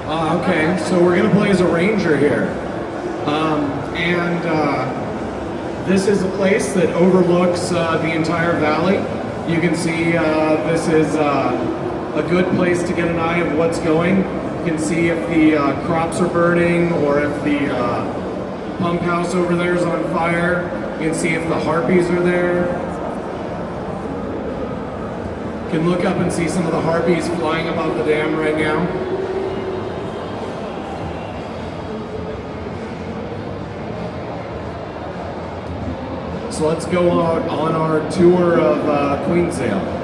Okay, so we're going to play as a ranger here. This is a place that overlooks the entire valley. You can see this is a good place to get an eye of what's going. You can see if the crops are burning or if the pump house over there is on fire. You can see if the harpies are there. You can look up and see some of the harpies flying above the dam right now. So let's go out on our tour of Queensdale.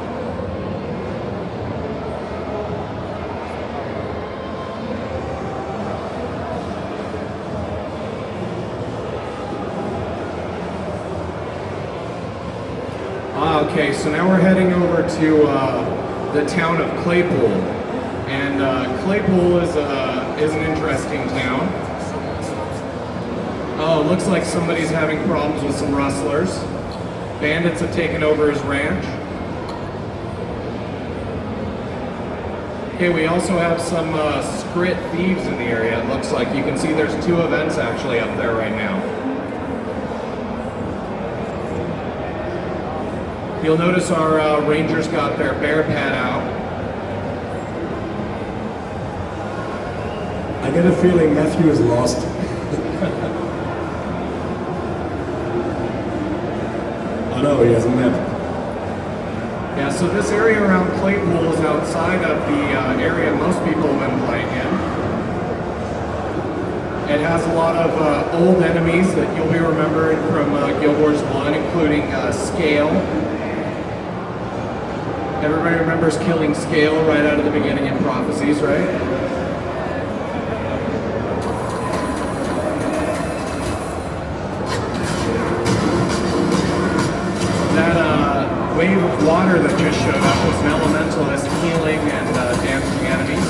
Okay, so now we're heading over to the town of Claypool, and Claypool is an interesting town. Oh, looks like somebody's having problems with some rustlers. Bandits have taken over his ranch. Okay, we also have some Scrit thieves in the area. It looks like you can see there's 2 events actually up there right now. You'll notice our rangers got their bear pad out. I get a feeling Matthew is lost. Oh no, he hasn't met. Yeah, so this area around Claypool is outside of the area most people have been playing in. It has a lot of old enemies that you'll be remembering from Guild Wars 1, including Scale. Everybody remembers killing Scale right out of the beginning in Prophecies, right? Wave of water that just showed up was an elementalist healing and damaging enemies.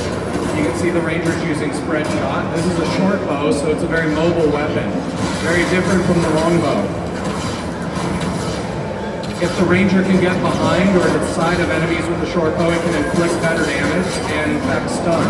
You can see the rangers using spread shot. This is a short bow, so it's a very mobile weapon. Very different from the longbow. If the ranger can get behind or to the side of enemies with the short bow, it can inflict better damage and in fact stun.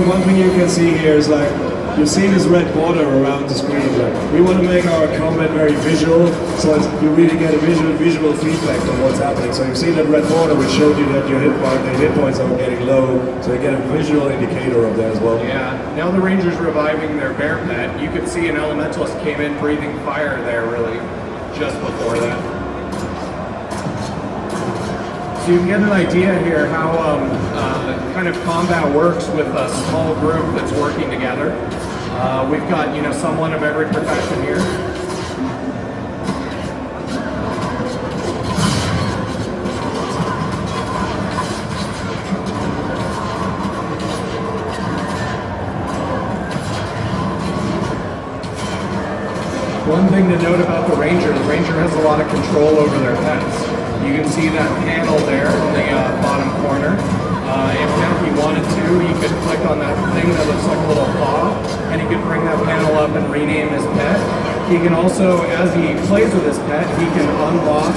One thing you can see here is like, you see this red border around the screen. Like, we want to make our combat very visual, so you really get a visual feedback on what's happening. So you see that red border which showed you that your hit points are getting low, so you get a visual indicator of that as well. Yeah, now the ranger's reviving their bear pet. You could see an elementalist came in breathing fire there really, just before that. So you can get an idea here how kind of combat works with a small group that's working together. We've got, you know, someone of every profession here. One thing to note about the ranger has a lot of control over their pets. You can see that panel there in the bottom corner. If Matthew wanted to, he could click on that thing that looks like a little paw, and he could bring that panel up and rename his pet. He can also, as he plays with his pet, he can unlock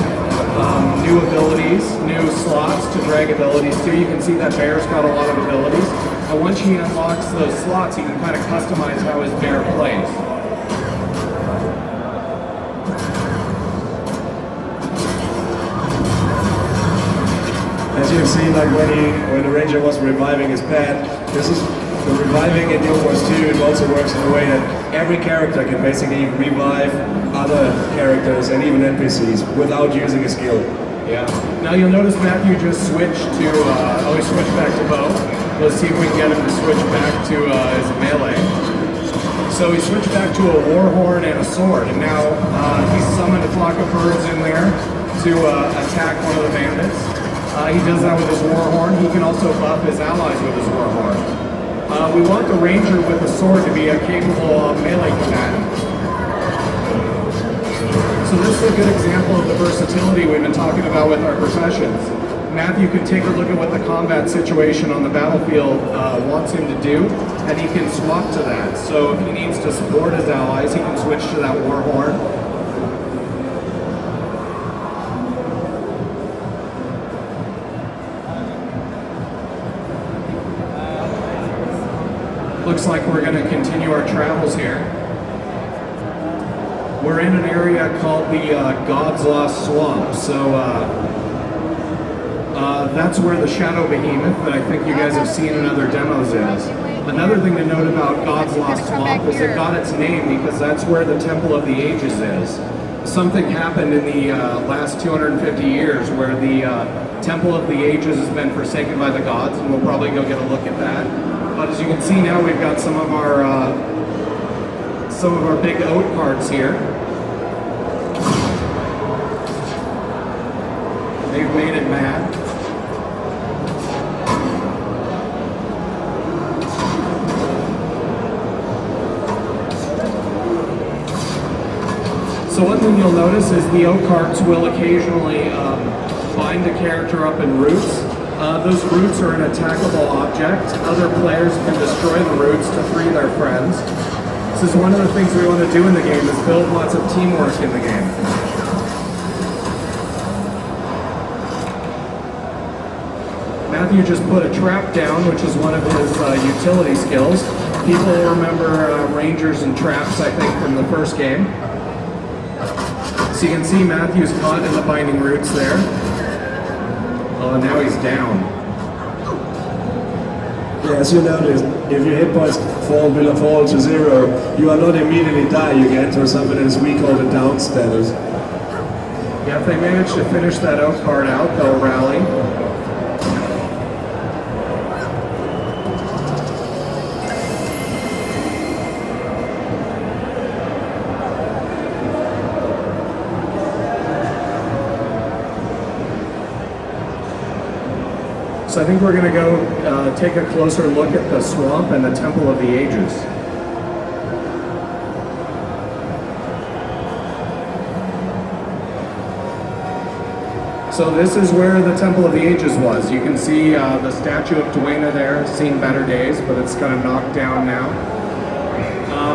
new abilities, new slots to drag abilities to. You can see that bear's got a lot of abilities. And once he unlocks those slots, he can kind of customize how his bear plays. As you've seen, like when the ranger was reviving his pet, this is the reviving in Guild Wars 2. It also works in a way that every character can basically revive other characters and even NPCs without using a skill. Yeah. Now you'll notice Matthew just switched to, he switched back to bow. Let's see if we can get him to switch back to his melee. So he switched back to a war horn and a sword, and now he's summoned a flock of birds in there to attack one of the bandits. He does that with his war horn. He can also buff his allies with his war horn. We want the ranger with a sword to be a capable melee combatant. So this is a good example of the versatility we've been talking about with our professions. Matthew can take a look at what the combat situation on the battlefield wants him to do, and he can swap to that. So if he needs to support his allies, he can switch to that war horn. Looks like we're going to continue our travels here. We're in an area called the God's Lost Swamp, so that's where the Shadow Behemoth that I think you guys have seen in other demos is. Another thing to note about God's Lost Swamp is it got its name because that's where the Temple of the Ages is. Something happened in the last 250 years where the Temple of the Ages has been forsaken by the gods, and we'll probably go get a look at that. But as you can see now, we've got some of our big oat carts here. They've made it mad. So one thing you'll notice is the oat carts will occasionally bind a character up in roots. Those roots are an attackable object. Other players can destroy the roots to free their friends. This is one of the things we want to do in the game, is build lots of teamwork in the game. Matthew just put a trap down, which is one of his utility skills. People will remember rangers and traps, I think, from the first game. So you can see Matthew's caught in the binding roots there. Oh, now he's down. Yeah, as you notice, if your hit points fall to 0, you are not immediately die. You get into something as we call the down status. Yeah, if they manage to finish that oat card out, they'll rally. So I think we're going to go take a closer look at the swamp and the Temple of the Ages. So this is where the Temple of the Ages was. You can see the statue of Dwayne there, seen better days, but it's kind of knocked down now.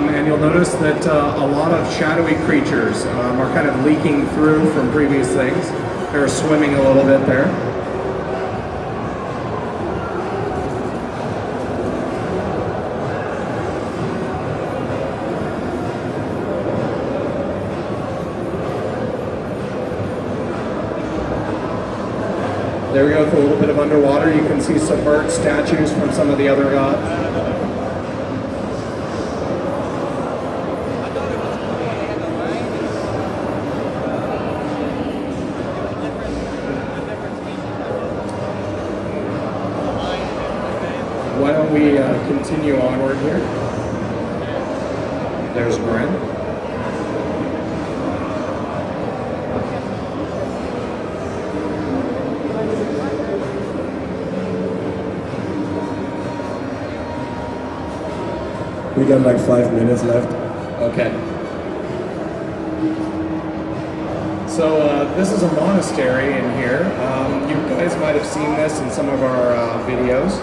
And you'll notice that a lot of shadowy creatures are kind of leaking through from previous things. They're swimming a little bit there. There we go with a little bit of underwater. You can see submerged statues from some of the other gods. Why don't we continue onward here? There's Gren. We got like 5 minutes left. Okay. So this is a monastery in here. You guys might have seen this in some of our videos.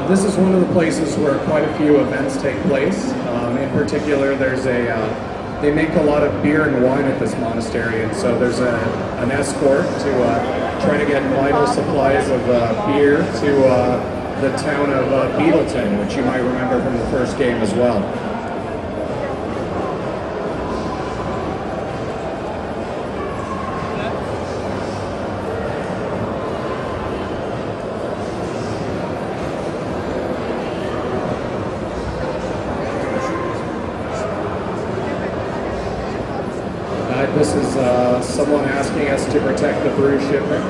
This is one of the places where quite a few events take place. In particular, there's they make a lot of beer and wine at this monastery, and so there's an escort to try to get vital supplies of beer to the town of Beetleton, which you might remember from the first game as well. This is someone asking us to protect the brew shipment.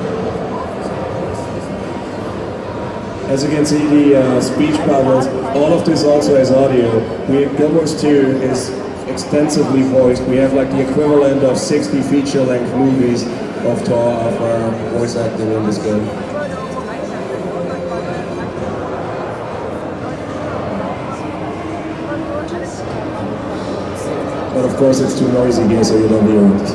As you can see, the speech bubbles, all of this also has audio. Guild Wars 2 is extensively voiced. We have like the equivalent of 60 feature-length movies of voice acting in this game. course it's too noisy here, so you don't hear it.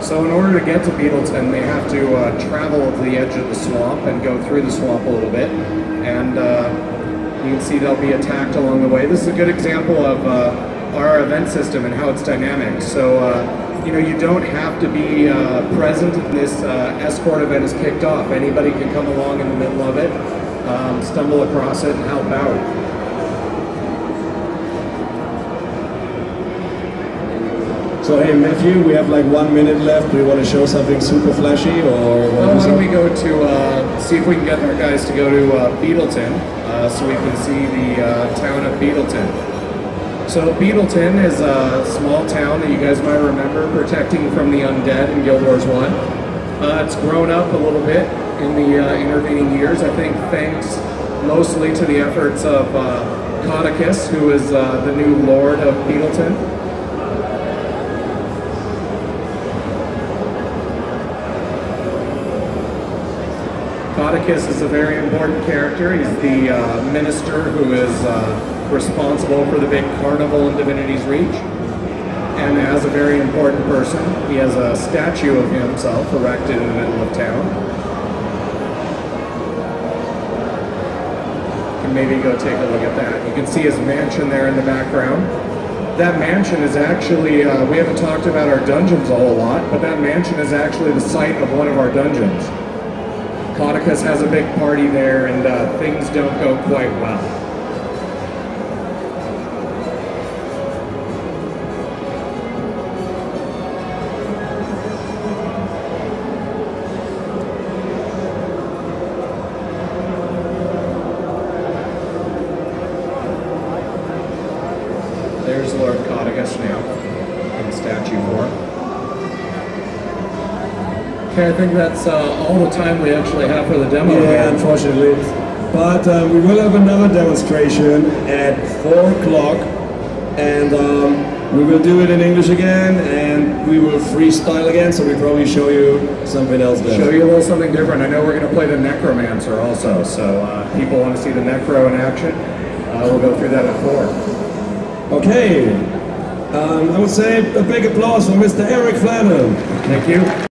So in order to get to Beetleton, they have to travel to the edge of the swamp and go through the swamp a little bit. And you can see they'll be attacked along the way. This is a good example of our event system and how it's dynamic. So you know, you don't have to be present when this escort event is kicked off. Anybody can come along in the middle of it, stumble across it, and help out. So hey Matthew, we have like 1 minute left. Do you want to show something super flashy, or why don't we go to see if we can get our guys to go to Beetleton, so we can see the town of Beetleton. So Beetleton is a small town that you guys might remember protecting from the undead in Guild Wars 1. It's grown up a little bit in the intervening years, I think thanks mostly to the efforts of Codicus, who is the new Lord of Beetleton. Codicus is a very important character. He's the minister who is responsible for the big carnival in Divinity's Reach. And as a very important person, he has a statue of himself erected in the middle of town. You can maybe go take a look at that. You can see his mansion there in the background. That mansion is actually, we haven't talked about our dungeons a whole lot, but that mansion is actually the site of one of our dungeons. Codicus has a big party there, and things don't go quite well. There's Lord Codicus now, in statue form. Okay, I think that's all the time we actually have for the demo. Yeah, unfortunately. But we will have another demonstration at 4 o'clock, and we will do it in English again, and we will freestyle again, so we'll probably show you something else there. Show you a little something different. I know we're going to play the Necromancer also, so people want to see the Necro in action. We'll go through that at 4. Okay, I would say a big applause for Mr. Eric Flanagan. Thank you.